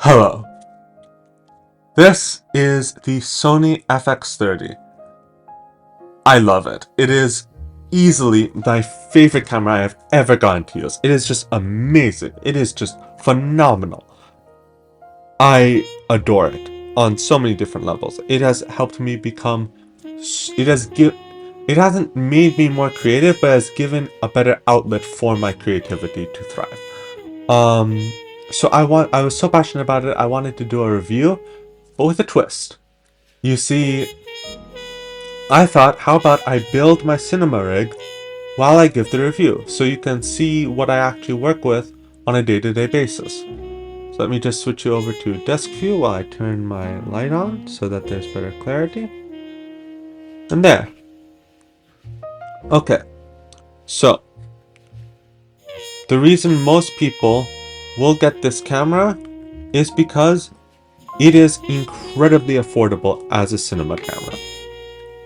Hello. This is the Sony Fx30. I love it. It is easily my favorite camera I have ever gotten to use. It is just amazing. It is just phenomenal. I adore it on so many different levels. It has helped me become. It hasn't made me more creative, but has given a better outlet for my creativity to thrive. So I was so passionate about it. I wanted to do a review, but with a twist. You see, I thought, how about I build my cinema rig while I give the review, so you can see what I actually work with on a day-to-day basis. So let me just switch you over to desk view while I turn my light on so that there's better clarity. And there. Okay. So, the reason most people will get this camera is because it is incredibly affordable as a cinema camera.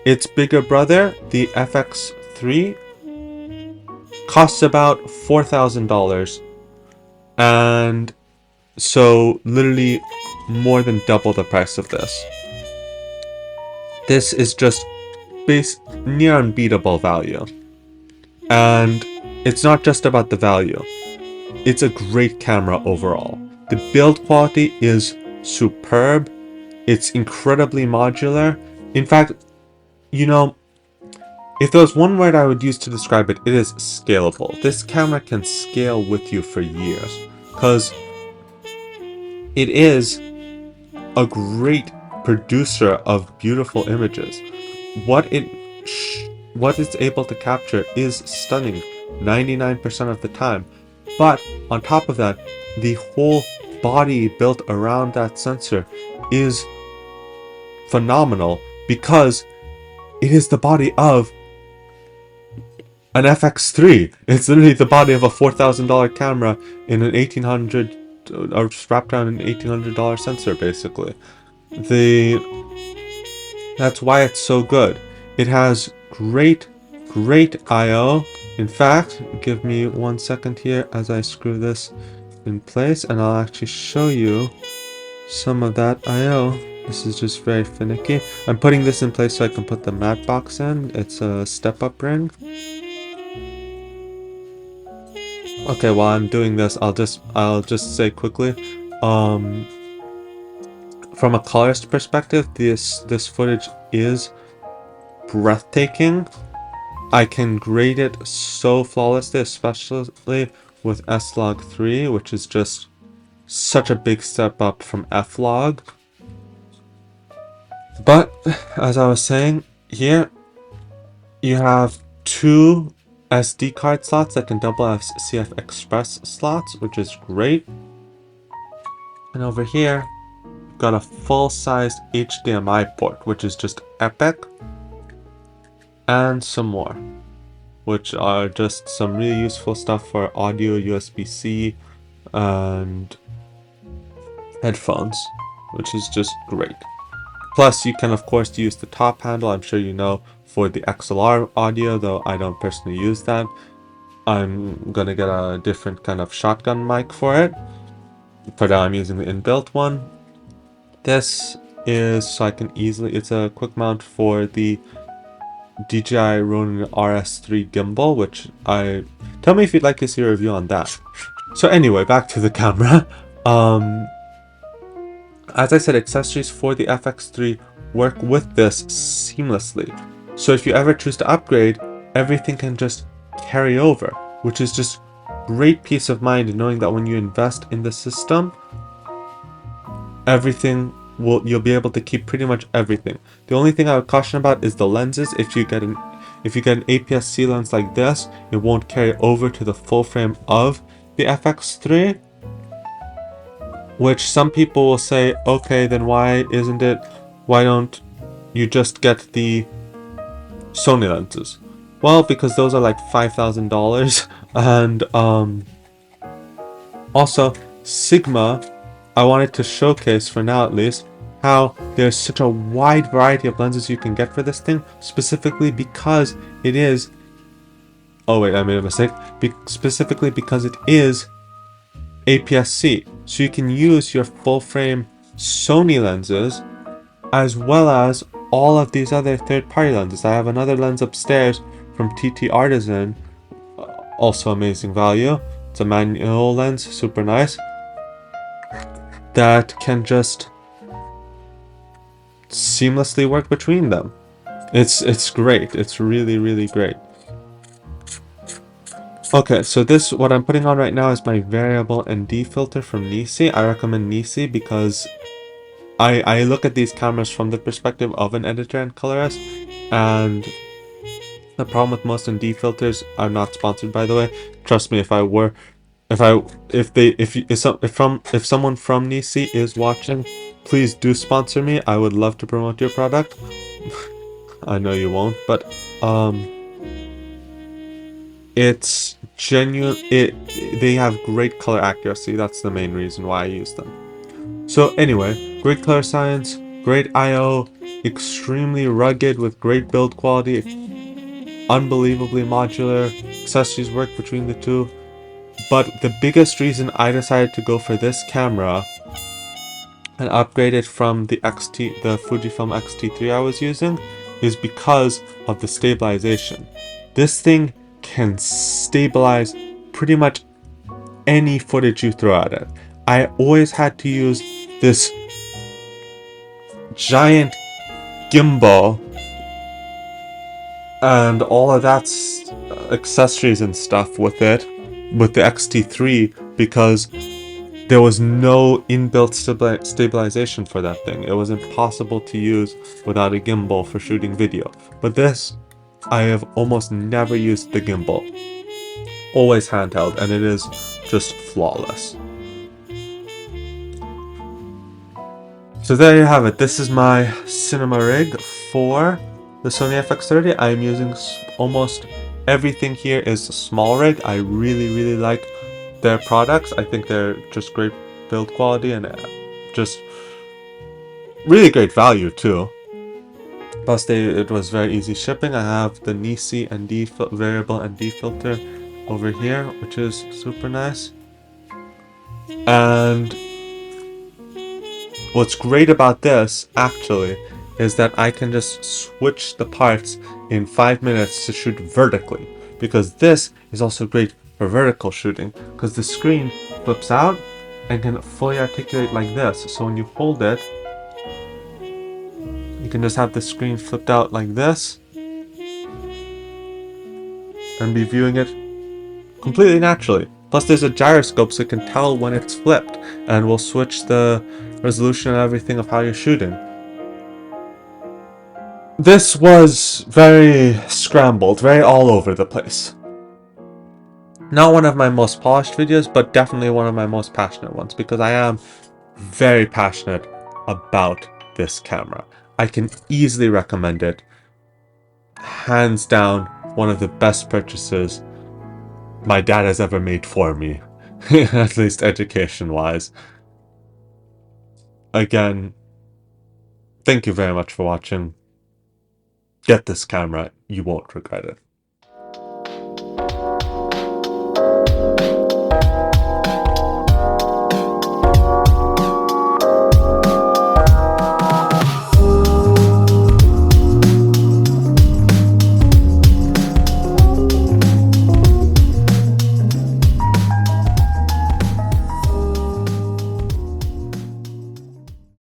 Its bigger brother, the FX3, costs about $4,000, and so literally more than double the price of this. This is just near unbeatable value. And it's not just about the value. It's a great camera overall. The build quality is superb. It's incredibly modular. In fact, if there was one word I would use to describe it, it is scalable. This camera can scale with you for years because it is a great producer of beautiful images. What it's able to capture is stunning 99% of the time. But on top of that, the whole body built around that sensor is phenomenal because it is the body of an FX3. It's literally the body of a $4,000 camera in an $1,800 or wrapped around an $1,800 sensor, basically. That's why it's so good. It has great I/O. In fact, give me 1 second here as I screw this in place, and I'll actually show you some of that I/O. This is just very finicky. I'm putting this in place so I can put the mat box in. It's a step-up ring. Okay, while I'm doing this, I'll just say quickly, from a colorist perspective, this footage is breathtaking. I can grade it so flawlessly, especially with S-Log3, which is just such a big step up from F-Log. But as I was saying, here you have two SD card slots that can double as CF Express slots, which is great. And over here, you've got a full-sized HDMI port, which is just epic. And some more, which are just some really useful stuff for audio, USB-C, and headphones, which is just great. Plus, you can of course use the top handle, I'm sure you know, for the XLR audio, though I don't personally use that. I'm gonna get a different kind of shotgun mic for it. For now, I'm using the inbuilt one. This is so I can easily, it's a quick mount for the DJI Ronin RS3 gimbal, which tell me if you'd like to see a review on that. So anyway, back to the camera. As I said, accessories for the FX3 work with this seamlessly. So if you ever choose to upgrade, everything can just carry over, which is just great peace of mind knowing that when you invest in the system, you'll be able to keep pretty much everything. The only thing I would caution about is the lenses. If you get an APS-C lens like this, it won't carry over to the full frame of the FX3, which some people will say, okay, then why don't you just get the Sony lenses? Well, because those are like $5,000, and also Sigma, I wanted to showcase, for now at least, how there's such a wide variety of lenses you can get for this thing, specifically because it is... Oh wait, I made a mistake. Specifically because it is APS-C. So you can use your full frame Sony lenses as well as all of these other third-party lenses. I have another lens upstairs from TT Artisan, also amazing value. It's a manual lens, super nice, that can just seamlessly work between them. It's great. It's really, really great. Okay, so this, what I'm putting on right now is my variable ND filter from Nisi. I recommend Nisi because I look at these cameras from the perspective of an editor and colorist, and the problem with most ND filters, I'm not sponsored by the way. Trust me, if I were, if someone from Nisi is watching, please do sponsor me. I would love to promote your product. I know you won't, but it's genuine. They have great color accuracy. That's the main reason why I use them. So anyway, great color science, great I/O, extremely rugged with great build quality, unbelievably modular. Accessories work between the two. But the biggest reason I decided to go for this camera and upgrade it from the Fujifilm X-T3 I was using is because of the stabilization. This thing can stabilize pretty much any footage you throw at it. I always had to use this giant gimbal and all of that accessories and stuff with it, with the X-T3, because there was no inbuilt stabilization for that thing. It was impossible to use without a gimbal for shooting video. But this, I have almost never used the gimbal. Always handheld, and it is just flawless. So there you have it. This is my cinema rig for the Sony Fx30. I am using almost everything here is a small rig. I really, really like their products. I think they're just great build quality and just really great value too. Plus it was very easy shipping. I have the Nisi ND variable ND filter over here, which is super nice. And what's great about this actually is that I can just switch the parts in 5 minutes to shoot vertically, because this is also great for vertical shooting because the screen flips out and can fully articulate like this. So when you hold it, you can just have the screen flipped out like this and be viewing it completely naturally. Plus there's a gyroscope so you can tell when it's flipped, and will switch the resolution and everything of how you're shooting. This was very scrambled, very all over the place. Not one of my most polished videos, but definitely one of my most passionate ones, because I am very passionate about this camera. I can easily recommend it. Hands down, one of the best purchases my dad has ever made for me, at least education-wise. Again, thank you very much for watching. Get this camera, you won't regret it.